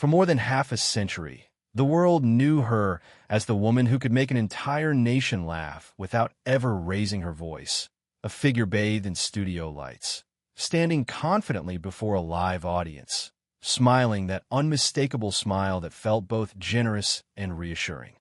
For more than half a century, the world knew her as the woman who could make an entire nation laugh without ever raising her voice, a figure bathed in studio lights, standing confidently before a live audience, smiling that unmistakable smile that felt both generous and reassuring.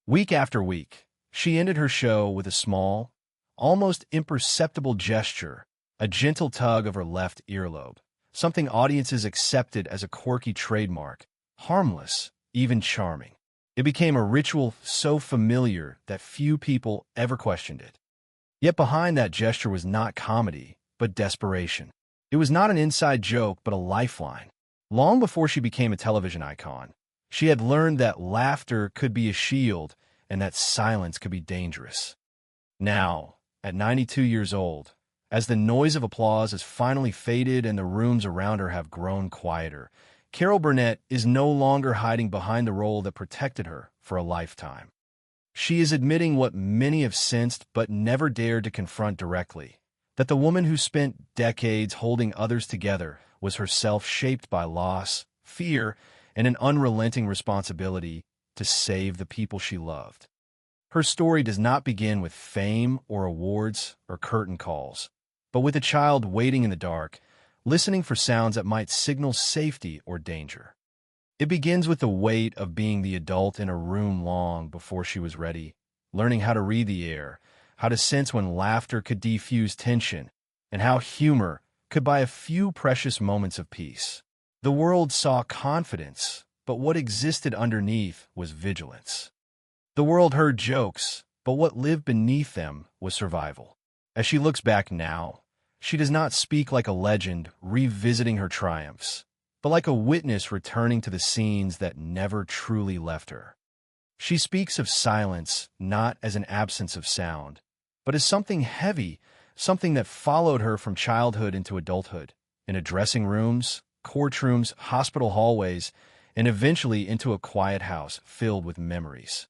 Week after week, she ended her show with a small, almost imperceptible gesture, a gentle tug of her left earlobe, something audiences accepted as a quirky trademark, harmless, even charming. It became a ritual so familiar that few people ever questioned it. Yet behind that gesture was not comedy, but desperation. It was not an inside joke, but a lifeline. Long before she became a television icon, she had learned that laughter could be a shield and that silence could be dangerous. Now, at 92 years old, as the noise of applause has finally faded and the rooms around her have grown quieter, Carol Burnett is no longer hiding behind the role that protected her for a lifetime. She is admitting what many have sensed but never dared to confront directly, that the woman who spent decades holding others together was herself shaped by loss, fear, and an unrelenting responsibility to save the people she loved. Her story does not begin with fame or awards or curtain calls, but with a child waiting in the dark, listening for sounds that might signal safety or danger. It begins with the weight of being the adult in a room long before she was ready, learning how to read the air, how to sense when laughter could defuse tension, and how humor could buy a few precious moments of peace. The world saw confidence, but what existed underneath was vigilance. The world heard jokes, but what lived beneath them was survival. As she looks back now, she does not speak like a legend revisiting her triumphs, but like a witness returning to the scenes that never truly left her. She speaks of silence not as an absence of sound, but as something heavy, something that followed her from childhood into adulthood, into dressing rooms, courtrooms, hospital hallways, and eventually into a quiet house filled with memories.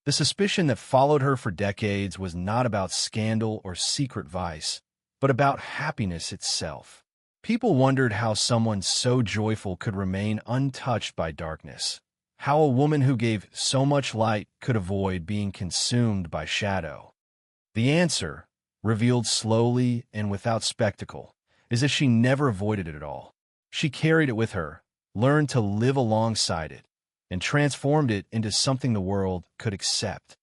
The suspicion that followed her for decades was not about scandal or secret vice, but about happiness itself. People wondered how someone so joyful could remain untouched by darkness, how a woman who gave so much light could avoid being consumed by shadow. The answer, revealed slowly and without spectacle, is that she never avoided it at all. She carried it with her, learned to live alongside it, and transformed it into something the world could accept.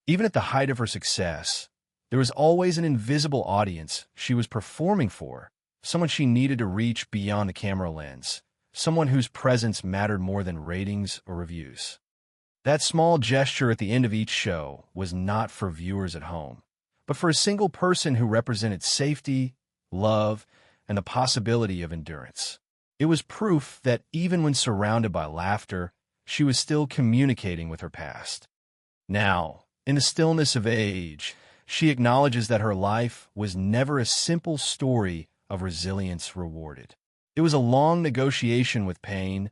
Even at the height of her success, there was always an invisible audience she was performing for, someone she needed to reach beyond the camera lens, someone whose presence mattered more than ratings or reviews. That small gesture at the end of each show was not for viewers at home, but for a single person who represented safety, love, and the possibility of endurance. It was proof that even when surrounded by laughter, she was still communicating with her past. Now, in the stillness of age, she acknowledges that her life was never a simple story of resilience rewarded. It was a long negotiation with pain,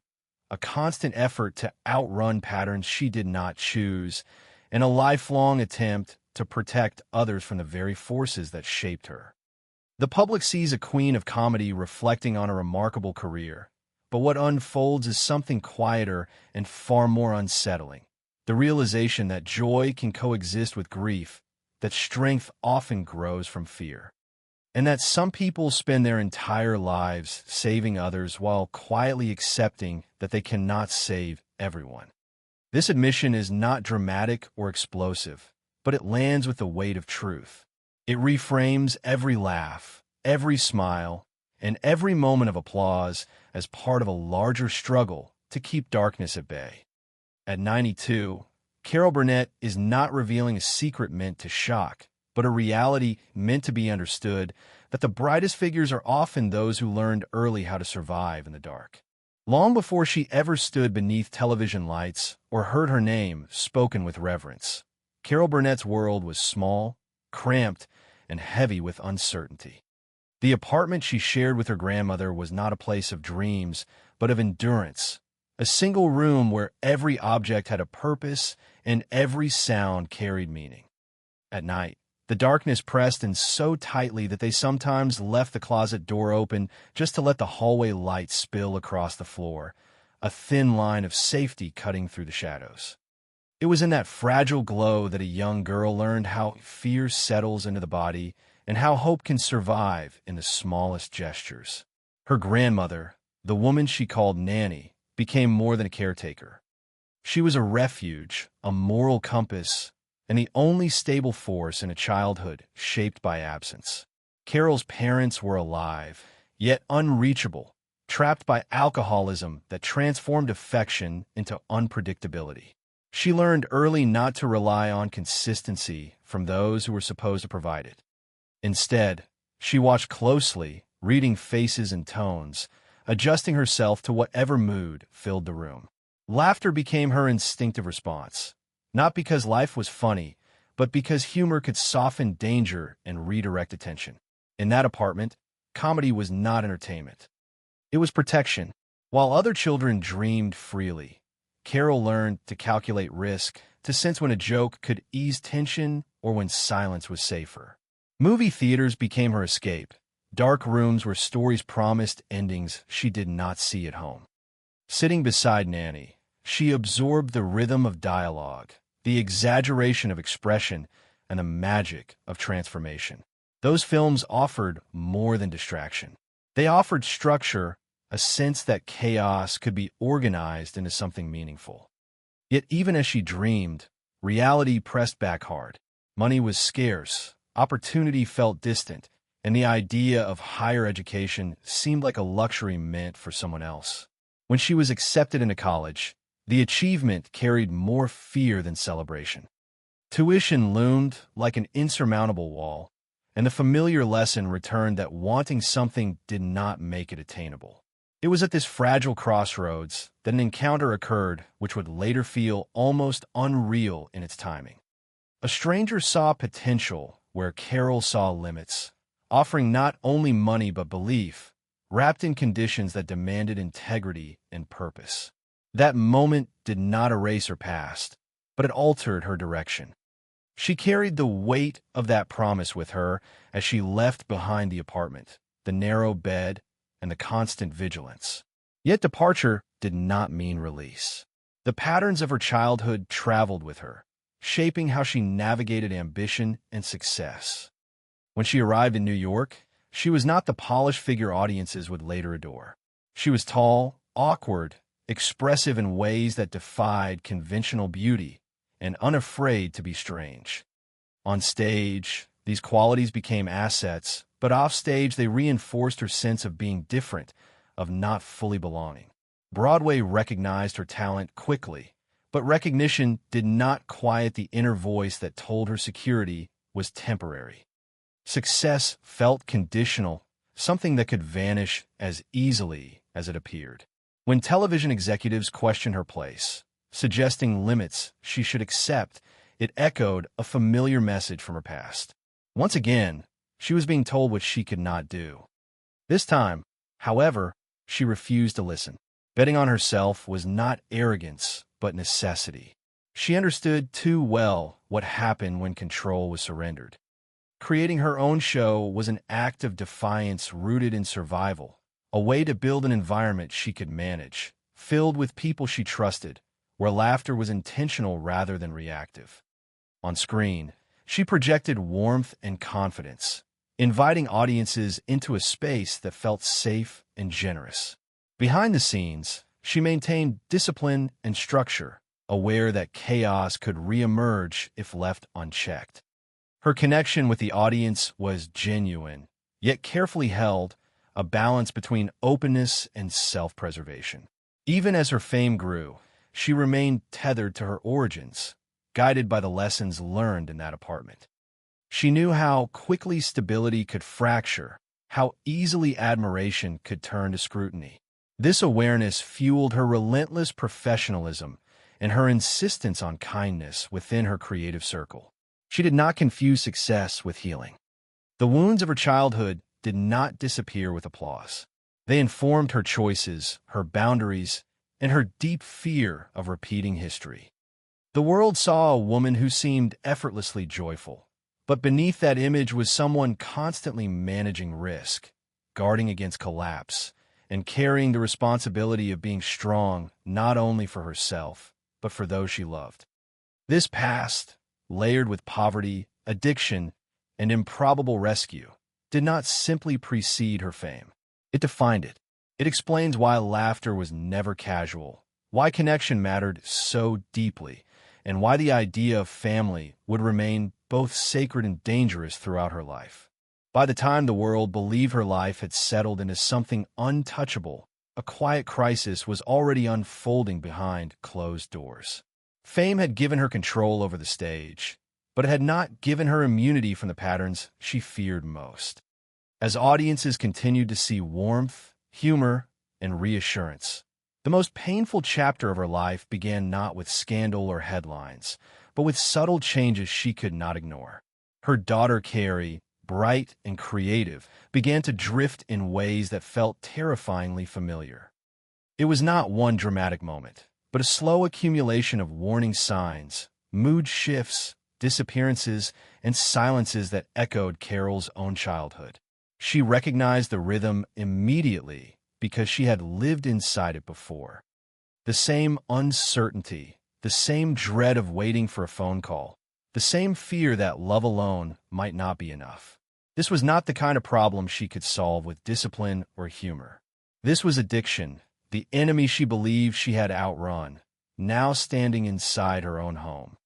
a constant effort to outrun patterns she did not choose, and a lifelong attempt to protect others from the very forces that shaped her. The public sees a queen of comedy reflecting on a remarkable career, but what unfolds is something quieter and far more unsettling. The realization that joy can coexist with grief, that strength often grows from fear, and that some people spend their entire lives saving others while quietly accepting that they cannot save everyone. This admission is not dramatic or explosive, but it lands with the weight of truth. It reframes every laugh, every smile, and every moment of applause as part of a larger struggle to keep darkness at bay. At 92, Carol Burnett is not revealing a secret meant to shock, but a reality meant to be understood, that the brightest figures are often those who learned early how to survive in the dark. Long before she ever stood beneath television lights or heard her name spoken with reverence, Carol Burnett's world was small, cramped, and heavy with uncertainty. The apartment she shared with her grandmother was not a place of dreams, but of endurance, a single room where every object had a purpose and every sound carried meaning. At night, the darkness pressed in so tightly that they sometimes left the closet door open just to let the hallway light spill across the floor, a thin line of safety cutting through the shadows. It was in that fragile glow that a young girl learned how fear settles into the body and how hope can survive in the smallest gestures. Her grandmother, the woman she called Nanny, became more than a caretaker. She was a refuge, a moral compass, and the only stable force in a childhood shaped by absence. Carol's parents were alive, yet unreachable, trapped by alcoholism that transformed affection into unpredictability. She learned early not to rely on consistency from those who were supposed to provide it. Instead, she watched closely, reading faces and tones, adjusting herself to whatever mood filled the room. Laughter became her instinctive response, not because life was funny, but because humor could soften danger and redirect attention. In that apartment, comedy was not entertainment. It was protection. While other children dreamed freely, Carol learned to calculate risk, to sense when a joke could ease tension or when silence was safer. Movie theaters became her escape, dark rooms where stories promised endings she did not see at home. Sitting beside Nanny, she absorbed the rhythm of dialogue, the exaggeration of expression, and the magic of transformation. Those films offered more than distraction. They offered structure, a sense that chaos could be organized into something meaningful. Yet even as she dreamed, reality pressed back hard. Money was scarce, opportunity felt distant, and the idea of higher education seemed like a luxury meant for someone else. When she was accepted into college, the achievement carried more fear than celebration. Tuition loomed like an insurmountable wall, and the familiar lesson returned that wanting something did not make it attainable. It was at this fragile crossroads that an encounter occurred which would later feel almost unreal in its timing. A stranger saw potential where Carol saw limits, offering not only money but belief, wrapped in conditions that demanded integrity and purpose. That moment did not erase her past, but it altered her direction. She carried the weight of that promise with her as she left behind the apartment, the narrow bed, and the constant vigilance. Yet departure did not mean release. The patterns of her childhood traveled with her, shaping how she navigated ambition and success. When she arrived in New York, she was not the polished figure audiences would later adore. She was tall, awkward, expressive in ways that defied conventional beauty, and unafraid to be strange. On stage, these qualities became assets, but offstage they reinforced her sense of being different, of not fully belonging. Broadway recognized her talent quickly, but recognition did not quiet the inner voice that told her security was temporary. Success felt conditional, something that could vanish as easily as it appeared. When television executives questioned her place, suggesting limits she should accept, it echoed a familiar message from her past. Once again, she was being told what she could not do. This time, however, she refused to listen. Betting on herself was not arrogance, but necessity. She understood too well what happened when control was surrendered. Creating her own show was an act of defiance rooted in survival, a way to build an environment she could manage, filled with people she trusted, where laughter was intentional rather than reactive. On screen, she projected warmth and confidence, inviting audiences into a space that felt safe and generous. Behind the scenes, she maintained discipline and structure, aware that chaos could reemerge if left unchecked. Her connection with the audience was genuine, yet carefully held, a balance between openness and self-preservation. Even as her fame grew, she remained tethered to her origins, guided by the lessons learned in that apartment. She knew how quickly stability could fracture, how easily admiration could turn to scrutiny. This awareness fueled her relentless professionalism and her insistence on kindness within her creative circle. She did not confuse success with healing. The wounds of her childhood did not disappear with applause. They informed her choices, her boundaries, and her deep fear of repeating history. The world saw a woman who seemed effortlessly joyful, but beneath that image was someone constantly managing risk, guarding against collapse, and carrying the responsibility of being strong not only for herself, but for those she loved. This past, layered with poverty, addiction, and improbable rescue, did not simply precede her fame. It defined it. It explains why laughter was never casual, why connection mattered so deeply, and why the idea of family would remain both sacred and dangerous throughout her life. By the time the world believed her life had settled into something untouchable, a quiet crisis was already unfolding behind closed doors. Fame had given her control over the stage, but it had not given her immunity from the patterns she feared most. As audiences continued to see warmth, humor, and reassurance, the most painful chapter of her life began not with scandal or headlines, but with subtle changes she could not ignore. Her daughter Carrie, bright and creative, began to drift in ways that felt terrifyingly familiar. It was not one dramatic moment, but a slow accumulation of warning signs, mood shifts, disappearances, and silences that echoed Carol's own childhood. She recognized the rhythm immediately because she had lived inside it before. The same uncertainty, the same dread of waiting for a phone call, the same fear that love alone might not be enough. This was not the kind of problem she could solve with discipline or humor. This was addiction, the enemy she believed she had outrun, now standing inside her own home.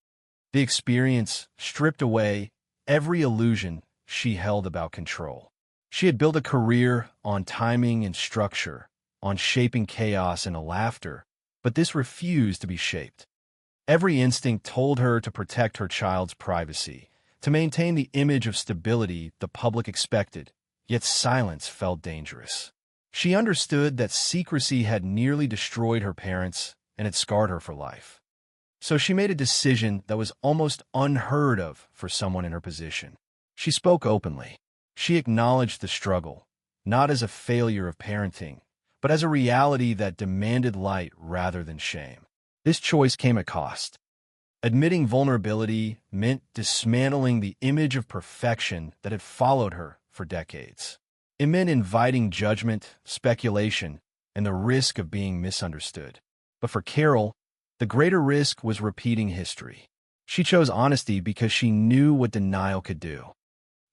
The experience stripped away every illusion she held about control. She had built a career on timing and structure, on shaping chaos and laughter, but this refused to be shaped. Every instinct told her to protect her child's privacy, to maintain the image of stability the public expected, yet silence felt dangerous. She understood that secrecy had nearly destroyed her parents and had scarred her for life. So she made a decision that was almost unheard of for someone in her position. She spoke openly. She acknowledged the struggle, not as a failure of parenting, but as a reality that demanded light rather than shame. This choice came at cost. Admitting vulnerability meant dismantling the image of perfection that had followed her for decades. It meant inviting judgment, speculation, and the risk of being misunderstood. But for Carol, the greater risk was repeating history. She chose honesty because she knew what denial could do.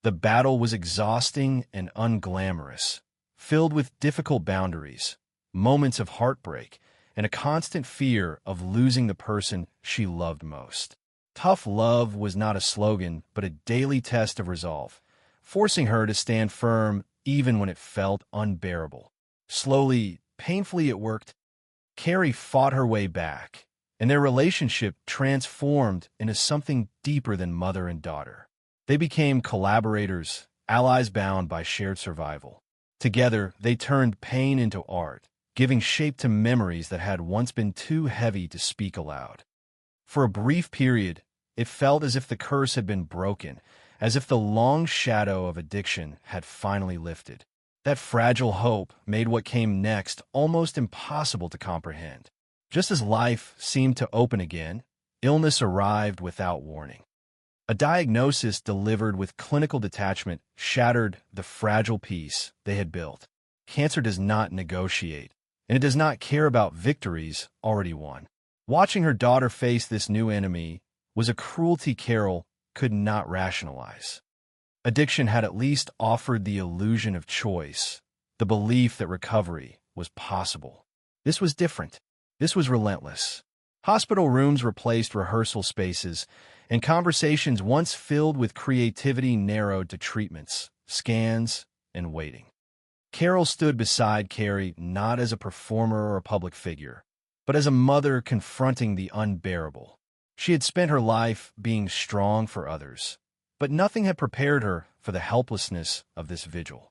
The battle was exhausting and unglamorous, filled with difficult boundaries, moments of heartbreak, and a constant fear of losing the person she loved most. Tough love was not a slogan, but a daily test of resolve, forcing her to stand firm even when it felt unbearable. Slowly, painfully it worked. Carrie fought her way back, and their relationship transformed into something deeper than mother and daughter. They became collaborators, allies bound by shared survival. Together, they turned pain into art, giving shape to memories that had once been too heavy to speak aloud. For a brief period, it felt as if the curse had been broken, as if the long shadow of addiction had finally lifted. That fragile hope made what came next almost impossible to comprehend. Just as life seemed to open again, illness arrived without warning. A diagnosis delivered with clinical detachment shattered the fragile peace they had built. Cancer does not negotiate, and it does not care about victories already won. Watching her daughter face this new enemy was a cruelty Carol could not rationalize. Addiction had at least offered the illusion of choice, the belief that recovery was possible. This was different. This was relentless. Hospital rooms replaced rehearsal spaces, and conversations once filled with creativity narrowed to treatments, scans, and waiting. Carol stood beside Carrie not as a performer or a public figure, but as a mother confronting the unbearable. She had spent her life being strong for others, but nothing had prepared her for the helplessness of this vigil.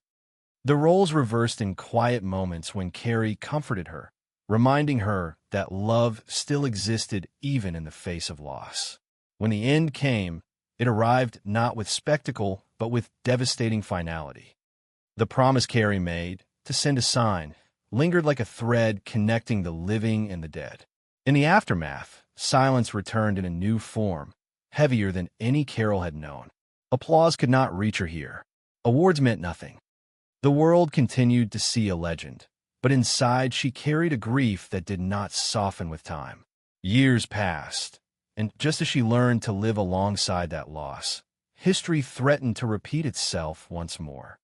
The roles reversed in quiet moments when Carrie comforted her, reminding her that love still existed even in the face of loss. When the end came, it arrived not with spectacle, but with devastating finality. The promise Carrie made, to send a sign, lingered like a thread connecting the living and the dead. In the aftermath, silence returned in a new form, heavier than any Carol had known. Applause could not reach her here. Awards meant nothing. The world continued to see a legend, but inside she carried a grief that did not soften with time. Years passed, and just as she learned to live alongside that loss, history threatened to repeat itself once more.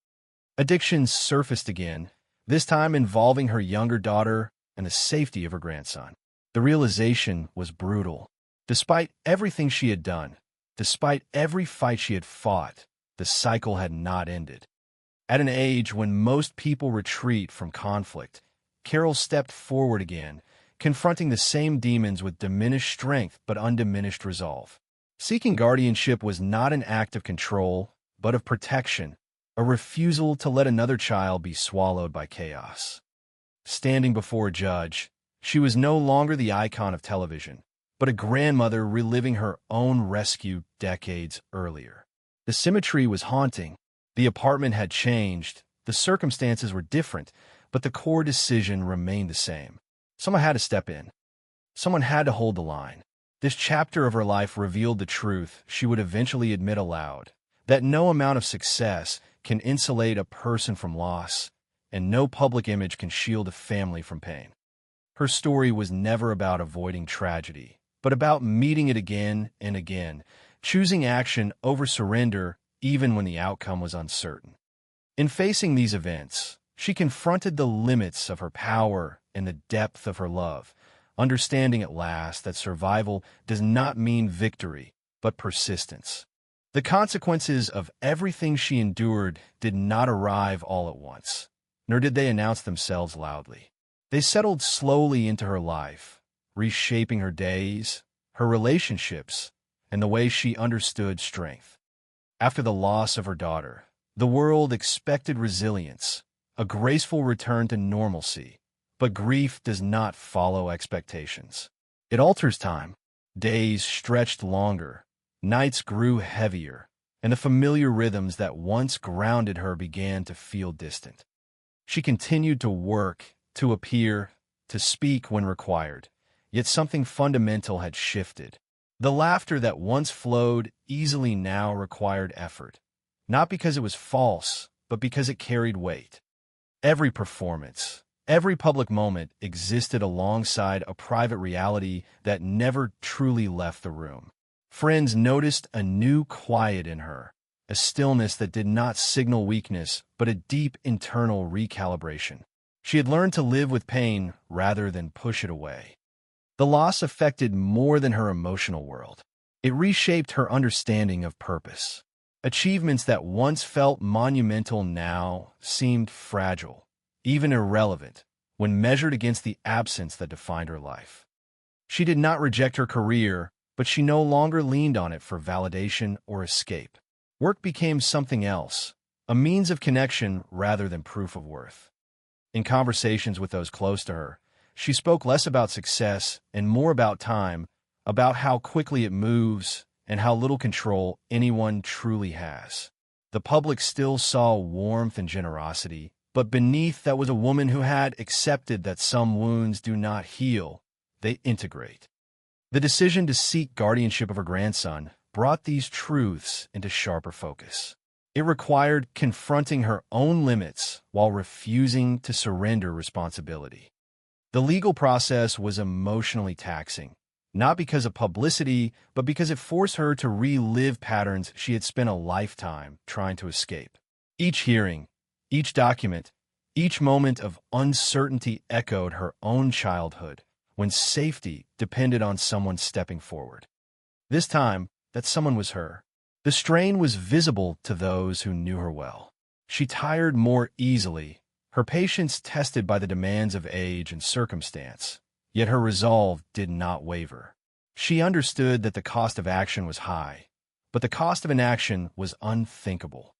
Addictions surfaced again, this time involving her younger daughter and the safety of her grandson. The realization was brutal. Despite everything she had done, despite every fight she had fought, the cycle had not ended. At an age when most people retreat from conflict, Carol stepped forward again, confronting the same demons with diminished strength but undiminished resolve. Seeking guardianship was not an act of control, but of protection, a refusal to let another child be swallowed by chaos. Standing before a judge, she was no longer the icon of television, but a grandmother reliving her own rescue decades earlier. The symmetry was haunting. The apartment had changed, the circumstances were different, but the core decision remained the same. Someone had to step in. Someone had to hold the line. This chapter of her life revealed the truth she would eventually admit aloud, that no amount of success can insulate a person from loss, and no public image can shield a family from pain. Her story was never about avoiding tragedy, but about meeting it again and again, choosing action over surrender even when the outcome was uncertain. In facing these events, she confronted the limits of her power and the depth of her love, understanding at last that survival does not mean victory, but persistence. The consequences of everything she endured did not arrive all at once, nor did they announce themselves loudly. They settled slowly into her life, reshaping her days, her relationships, and the way she understood strength. After the loss of her daughter, the world expected resilience, a graceful return to normalcy, but grief does not follow expectations. It alters time. Days stretched longer, nights grew heavier, and the familiar rhythms that once grounded her began to feel distant. She continued to work, to appear, to speak when required, yet something fundamental had shifted. The laughter that once flowed easily now required effort, not because it was false, but because it carried weight. Every performance, every public moment existed alongside a private reality that never truly left the room. Friends noticed a new quiet in her, a stillness that did not signal weakness, but a deep internal recalibration. She had learned to live with pain rather than push it away. The loss affected more than her emotional world. It reshaped her understanding of purpose. Achievements that once felt monumental now seemed fragile, even irrelevant, when measured against the absence that defined her life. She did not reject her career, but she no longer leaned on it for validation or escape. Work became something else, a means of connection rather than proof of worth. In conversations with those close to her, she spoke less about success and more about time, about how quickly it moves and how little control anyone truly has. The public still saw warmth and generosity, but beneath that was a woman who had accepted that some wounds do not heal, they integrate. The decision to seek guardianship of her grandson brought these truths into sharper focus. It required confronting her own limits while refusing to surrender responsibility. The legal process was emotionally taxing, not because of publicity, but because it forced her to relive patterns she had spent a lifetime trying to escape. Each hearing, each document, each moment of uncertainty echoed her own childhood, when safety depended on someone stepping forward. This time, that someone was her. The strain was visible to those who knew her well. She tired more easily, her patience tested by the demands of age and circumstance, yet her resolve did not waver. She understood that the cost of action was high, but the cost of inaction was unthinkable.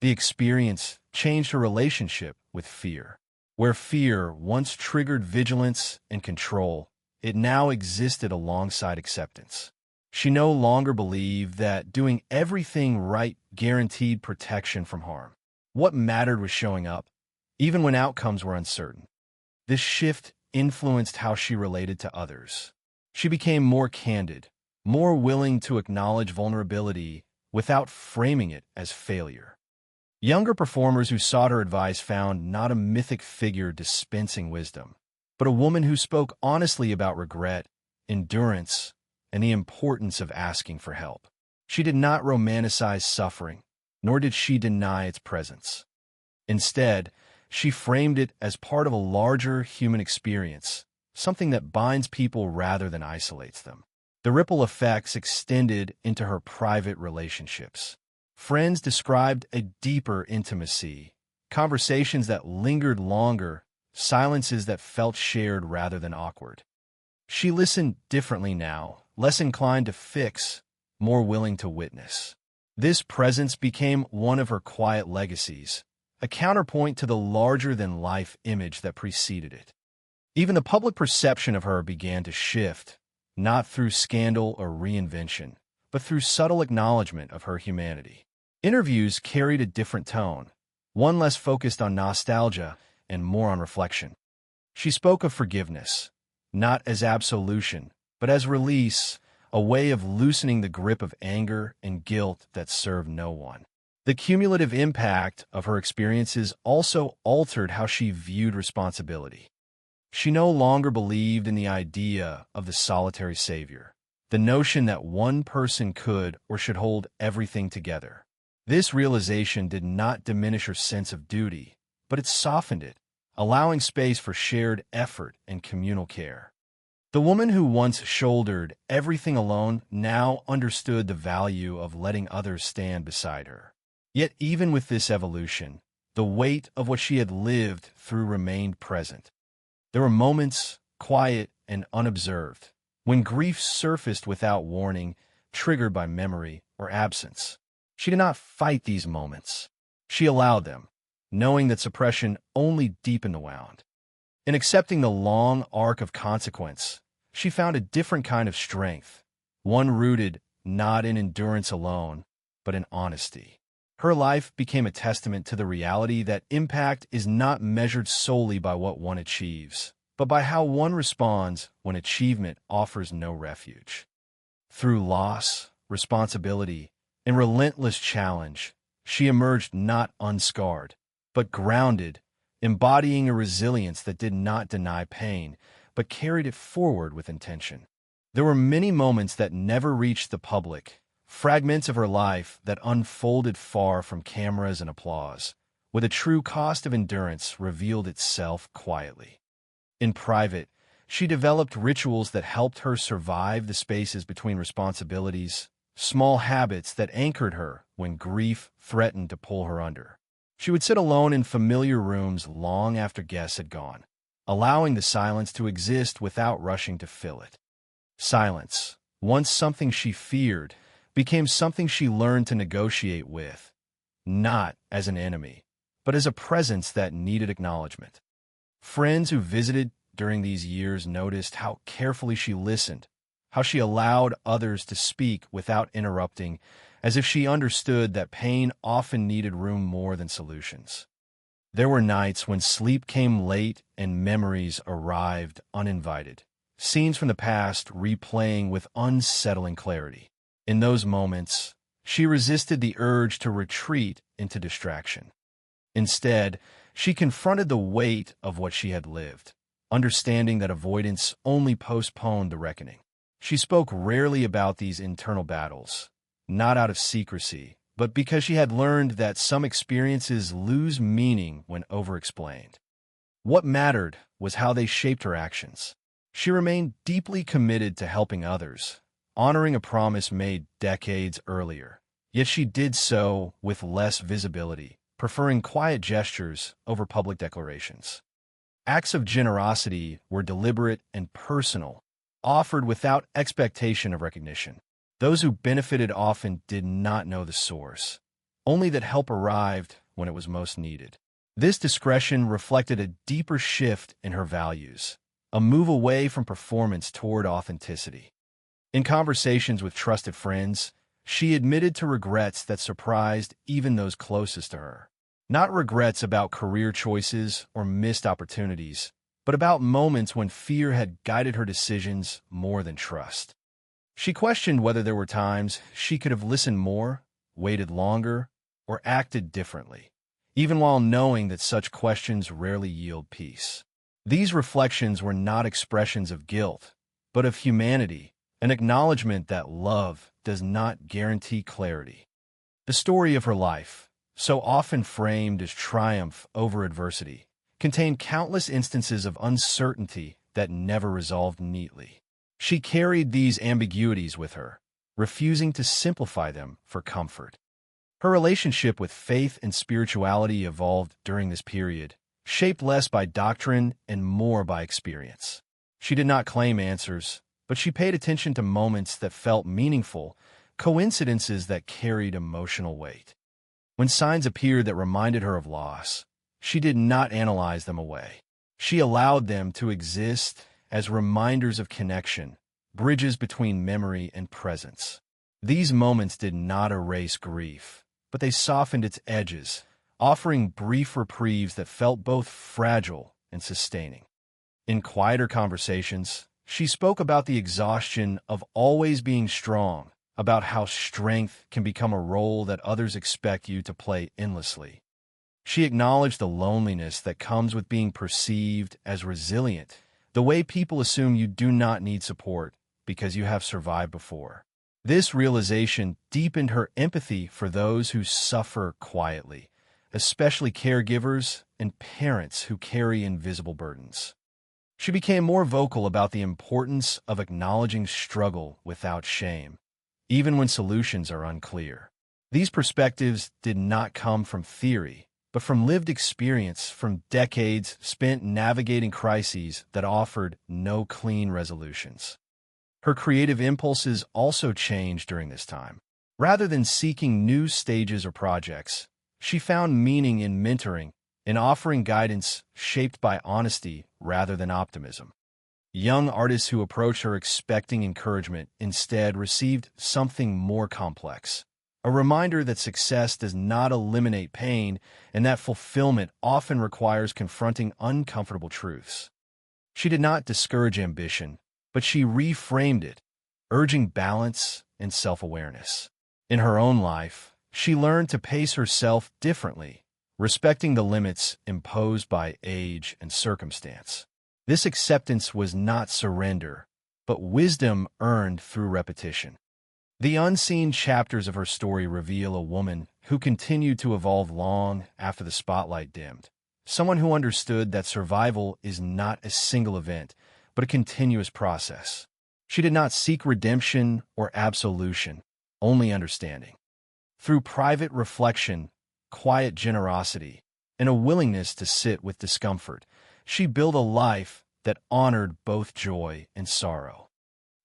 The experience changed her relationship with fear. Where fear once triggered vigilance and control, it now existed alongside acceptance. She no longer believed that doing everything right guaranteed protection from harm. What mattered was showing up, even when outcomes were uncertain. This shift influenced how she related to others. She became more candid, more willing to acknowledge vulnerability without framing it as failure. Younger performers who sought her advice found not a mythic figure dispensing wisdom, but a woman who spoke honestly about regret, endurance, and the importance of asking for help. She did not romanticize suffering, nor did she deny its presence. Instead, she framed it as part of a larger human experience, something that binds people rather than isolates them. The ripple effects extended into her private relationships. Friends described a deeper intimacy, conversations that lingered longer, silences that felt shared rather than awkward. She listened differently now, less inclined to fix, more willing to witness. This presence became one of her quiet legacies, a counterpoint to the larger-than-life image that preceded it. Even the public perception of her began to shift, not through scandal or reinvention, but through subtle acknowledgement of her humanity. Interviews carried a different tone, one less focused on nostalgia and more on reflection. She spoke of forgiveness, not as absolution, but as release, a way of loosening the grip of anger and guilt that served no one. The cumulative impact of her experiences also altered how she viewed responsibility. She no longer believed in the idea of the solitary savior, the notion that one person could or should hold everything together. This realization did not diminish her sense of duty, but it softened it, allowing space for shared effort and communal care. The woman who once shouldered everything alone now understood the value of letting others stand beside her. Yet even with this evolution, the weight of what she had lived through remained present. There were moments, quiet and unobserved, when grief surfaced without warning, triggered by memory or absence. She did not fight these moments. She allowed them, knowing that suppression only deepened the wound. In accepting the long arc of consequence, she found a different kind of strength, one rooted not in endurance alone, but in honesty. Her life became a testament to the reality that impact is not measured solely by what one achieves, but by how one responds when achievement offers no refuge. Through loss, responsibility, and relentless challenge, she emerged not unscarred, but grounded, embodying a resilience that did not deny pain, but carried it forward with intention. There were many moments that never reached the public, fragments of her life that unfolded far from cameras and applause, where the true cost of endurance revealed itself quietly. In private, she developed rituals that helped her survive the spaces between responsibilities, small habits that anchored her when grief threatened to pull her under. She would sit alone in familiar rooms long after guests had gone, allowing the silence to exist without rushing to fill it. Silence, once something she feared, became something she learned to negotiate with, not as an enemy, but as a presence that needed acknowledgement. Friends who visited during these years noticed how carefully she listened, how she allowed others to speak without interrupting, as if she understood that pain often needed room more than solutions. There were nights when sleep came late and memories arrived uninvited, scenes from the past replaying with unsettling clarity. In those moments, she resisted the urge to retreat into distraction. Instead, she confronted the weight of what she had lived, understanding that avoidance only postponed the reckoning. She spoke rarely about these internal battles, not out of secrecy, but because she had learned that some experiences lose meaning when overexplained. What mattered was how they shaped her actions. She remained deeply committed to helping others, honoring a promise made decades earlier. Yet she did so with less visibility, preferring quiet gestures over public declarations. Acts of generosity were deliberate and personal, offered without expectation of recognition. Those who benefited often did not know the source, only that help arrived when it was most needed. This discretion reflected a deeper shift in her values, a move away from performance toward authenticity. In conversations with trusted friends, she admitted to regrets that surprised even those closest to her. Not regrets about career choices or missed opportunities, but about moments when fear had guided her decisions more than trust. She questioned whether there were times she could have listened more, waited longer, or acted differently. even while knowing that such questions rarely yield peace. These reflections were not expressions of guilt, but of humanity, an acknowledgement that love does not guarantee clarity. The story of her life, so often framed as triumph over adversity, contained countless instances of uncertainty that never resolved neatly. She carried these ambiguities with her, refusing to simplify them for comfort. Her relationship with faith and spirituality evolved during this period, shaped less by doctrine and more by experience. She did not claim answers, but she paid attention to moments that felt meaningful, coincidences that carried emotional weight. When signs appeared that reminded her of loss, she did not analyze them away. She allowed them to exist as reminders of connection, bridges between memory and presence. These moments did not erase grief, but they softened its edges, offering brief reprieves that felt both fragile and sustaining. In quieter conversations, she spoke about the exhaustion of always being strong, about how strength can become a role that others expect you to play endlessly. She acknowledged the loneliness that comes with being perceived as resilient, the way people assume you do not need support because you have survived before. This realization deepened her empathy for those who suffer quietly, especially caregivers and parents who carry invisible burdens. She became more vocal about the importance of acknowledging struggle without shame, even when solutions are unclear. These perspectives did not come from theory, but from lived experience, from decades spent navigating crises that offered no clean resolutions. Her creative impulses also changed during this time. Rather than seeking new stages or projects, she found meaning in mentoring, in offering guidance shaped by honesty rather than optimism. Young artists who approached her expecting encouragement instead received something more complex, a reminder that success does not eliminate pain and that fulfillment often requires confronting uncomfortable truths. She did not discourage ambition, but she reframed it, urging balance and self-awareness. In her own life, she learned to pace herself differently, respecting the limits imposed by age and circumstance. This acceptance was not surrender, but wisdom earned through repetition. The unseen chapters of her story reveal a woman who continued to evolve long after the spotlight dimmed, someone who understood that survival is not a single event, but a continuous process. She did not seek redemption or absolution, only understanding. Through private reflection, quiet generosity, and a willingness to sit with discomfort, she built a life that honored both joy and sorrow.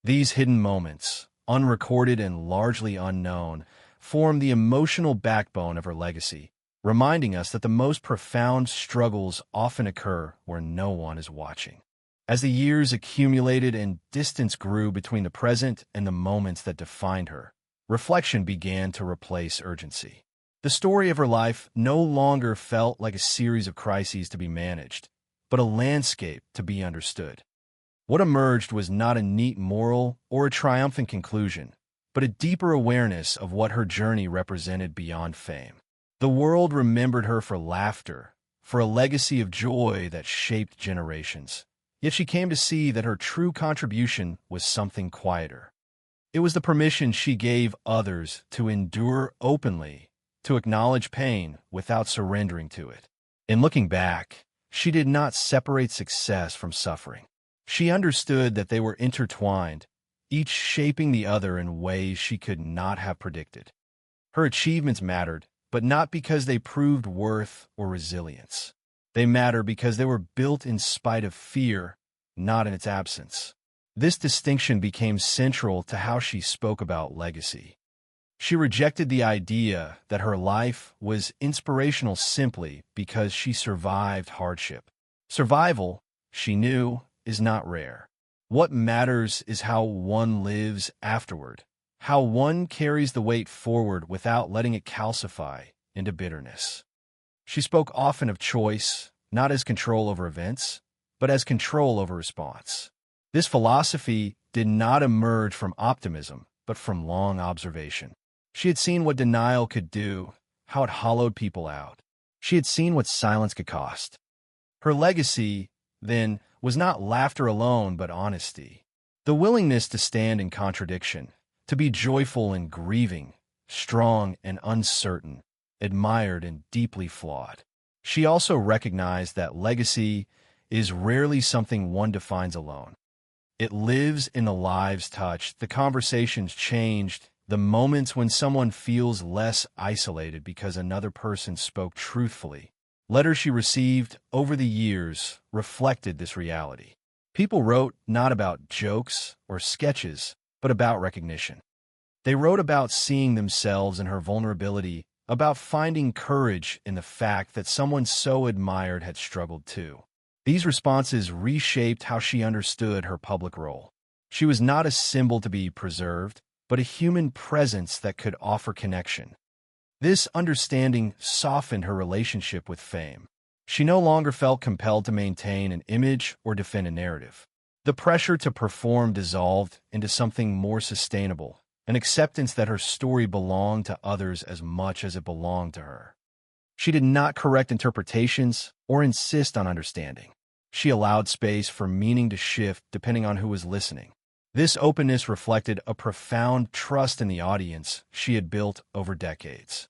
These hidden moments, unrecorded and largely unknown, form the emotional backbone of her legacy, reminding us that the most profound struggles often occur where no one is watching. As the years accumulated and distance grew between the present and the moments that defined her, reflection began to replace urgency. The story of her life no longer felt like a series of crises to be managed, but a landscape to be understood. What emerged was not a neat moral or a triumphant conclusion, but a deeper awareness of what her journey represented beyond fame. The world remembered her for laughter, for a legacy of joy that shaped generations. Yet she came to see that her true contribution was something quieter. It was the permission she gave others to endure openly, to acknowledge pain without surrendering to it. In looking back, she did not separate success from suffering. She understood that they were intertwined, each shaping the other in ways she could not have predicted. Her achievements mattered, but not because they proved worth or resilience. They matter because they were built in spite of fear, not in its absence. This distinction became central to how she spoke about legacy. She rejected the idea that her life was inspirational simply because she survived hardship. Survival, she knew, is not rare. What matters is how one lives afterward, how one carries the weight forward without letting it calcify into bitterness. She spoke often of choice, not as control over events, but as control over response. This philosophy did not emerge from optimism, but from long observation. She had seen what denial could do, how it hollowed people out. She had seen what silence could cost. Her legacy, then, was not laughter alone, but honesty. The willingness to stand in contradiction, to be joyful and grieving, strong and uncertain, admired and deeply flawed. She also recognized that legacy is rarely something one defines alone. It lives in the lives touched, the conversations changed, the moments when someone feels less isolated because another person spoke truthfully. Letters she received over the years reflected this reality. People wrote not about jokes or sketches, but about recognition. They wrote about seeing themselves in her vulnerability, about finding courage in the fact that someone so admired had struggled too. These responses reshaped how she understood her public role. She was not a symbol to be preserved, but a human presence that could offer connection. This understanding softened her relationship with fame. She no longer felt compelled to maintain an image or defend a narrative. The pressure to perform dissolved into something more sustainable, an acceptance that her story belonged to others as much as it belonged to her. She did not correct interpretations or insist on understanding. She allowed space for meaning to shift depending on who was listening. This openness reflected a profound trust in the audience she had built over decades.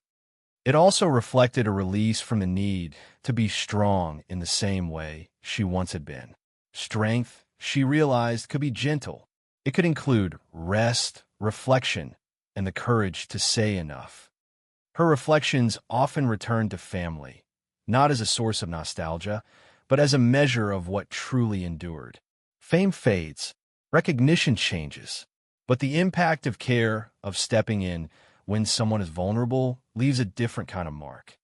It also reflected a release from the need to be strong in the same way she once had been. Strength, she realized, could be gentle. It could include rest, reflection, and the courage to say enough. Her reflections often returned to family, not as a source of nostalgia, but as a measure of what truly endured. Fame fades, recognition changes, but the impact of care, of stepping in when someone is vulnerable, leaves a different kind of mark.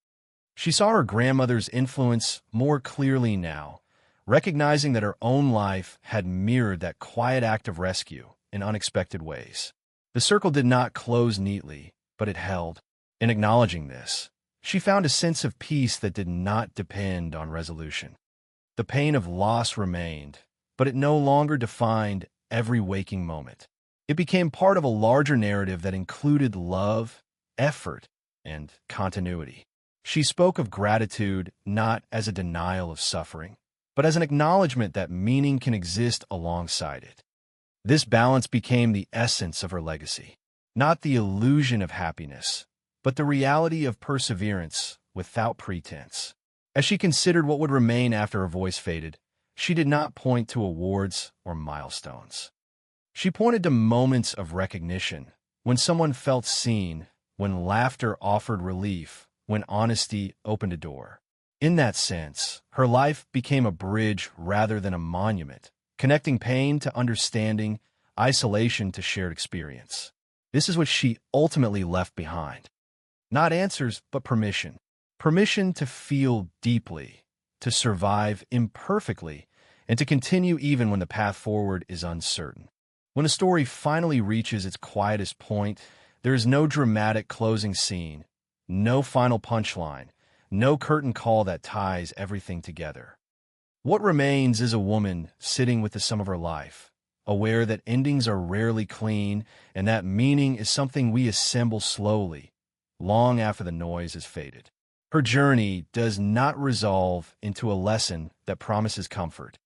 She saw her grandmother's influence more clearly now, recognizing that her own life had mirrored that quiet act of rescue in unexpected ways. The circle did not close neatly, but it held. In acknowledging this, she found a sense of peace that did not depend on resolution. The pain of loss remained, but it no longer defined every waking moment. It became part of a larger narrative that included love, effort, and continuity. She spoke of gratitude not as a denial of suffering, but as an acknowledgement that meaning can exist alongside it. This balance became the essence of her legacy, not the illusion of happiness, but the reality of perseverance without pretense. As she considered what would remain after her voice faded, she did not point to awards or milestones. She pointed to moments of recognition, when someone felt seen, when laughter offered relief, when honesty opened a door. In that sense, her life became a bridge rather than a monument, connecting pain to understanding, isolation to shared experience. This is what she ultimately left behind. Not answers, but permission. Permission to feel deeply, to survive imperfectly, and to continue even when the path forward is uncertain. When a story finally reaches its quietest point, there is no dramatic closing scene, no final punchline, no curtain call that ties everything together. What remains is a woman sitting with the sum of her life, aware that endings are rarely clean and that meaning is something we assemble slowly, long after the noise has faded. Her journey does not resolve into a lesson that promises comfort.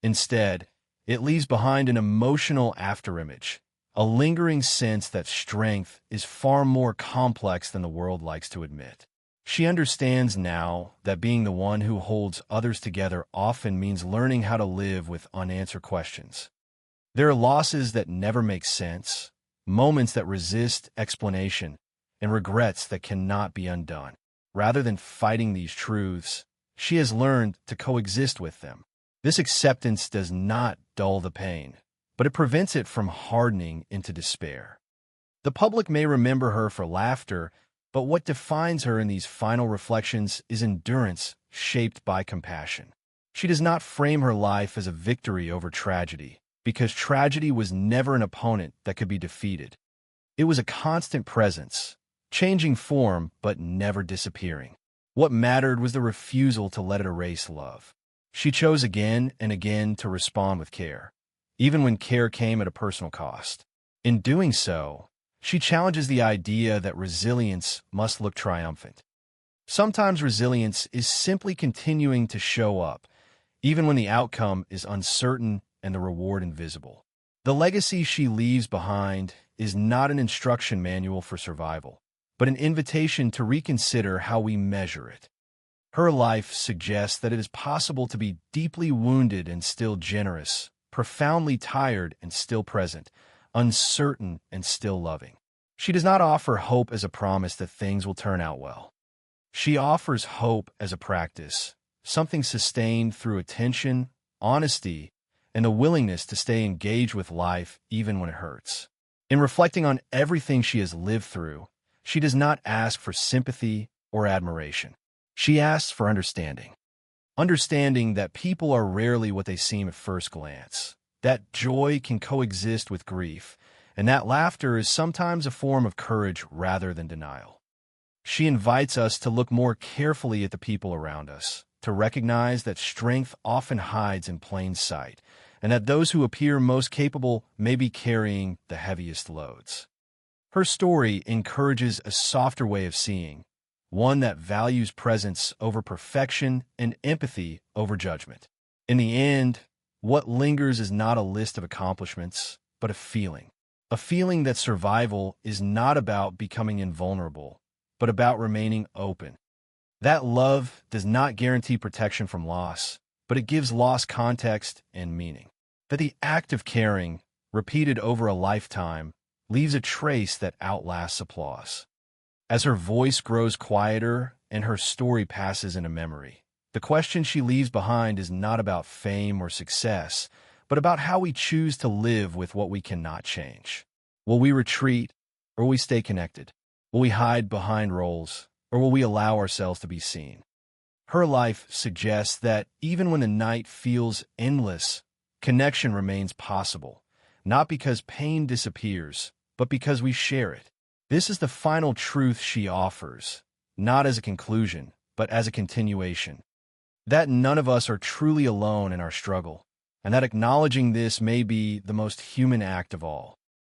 Instead, it leaves behind an emotional afterimage, a lingering sense that strength is far more complex than the world likes to admit. She understands now that being the one who holds others together often means learning how to live with unanswered questions. There are losses that never make sense, moments that resist explanation, and regrets that cannot be undone. Rather than fighting these truths, she has learned to coexist with them. This acceptance does not dull the pain, but it prevents it from hardening into despair. The public may remember her for laughter, but what defines her in these final reflections is endurance shaped by compassion. She does not frame her life as a victory over tragedy, because tragedy was never an opponent that could be defeated. It was a constant presence, changing form but never disappearing. What mattered was the refusal to let it erase love. She chose again and again to respond with care, even when care came at a personal cost. In doing so, she challenges the idea that resilience must look triumphant. Sometimes resilience is simply continuing to show up, even when the outcome is uncertain and the reward invisible. The legacy she leaves behind is not an instruction manual for survival, but an invitation to reconsider how we measure it. Her life suggests that it is possible to be deeply wounded and still generous, profoundly tired and still present, uncertain and still loving. She does not offer hope as a promise that things will turn out well. She offers hope as a practice, something sustained through attention, honesty, and the willingness to stay engaged with life even when it hurts. In reflecting on everything she has lived through, she does not ask for sympathy or admiration. She asks for understanding. Understanding that people are rarely what they seem at first glance, that joy can coexist with grief, and that laughter is sometimes a form of courage rather than denial. She invites us to look more carefully at the people around us, to recognize that strength often hides in plain sight, and that those who appear most capable may be carrying the heaviest loads. Her story encourages a softer way of seeing, one that values presence over perfection and empathy over judgment. In the end, what lingers is not a list of accomplishments, but a feeling that survival is not about becoming invulnerable, but about remaining open. That love does not guarantee protection from loss, but it gives loss context and meaning. That the act of caring, repeated over a lifetime, leaves a trace that outlasts applause. As her voice grows quieter and her story passes into memory, the question she leaves behind is not about fame or success, but about how we choose to live with what we cannot change. Will we retreat, or will we stay connected? Will we hide behind roles, or will we allow ourselves to be seen? Her life suggests that even when the night feels endless, connection remains possible, not because pain disappears, but because we share it. This is the final truth she offers, not as a conclusion, but as a continuation. That none of us are truly alone in our struggle, and that acknowledging this may be the most human act of all.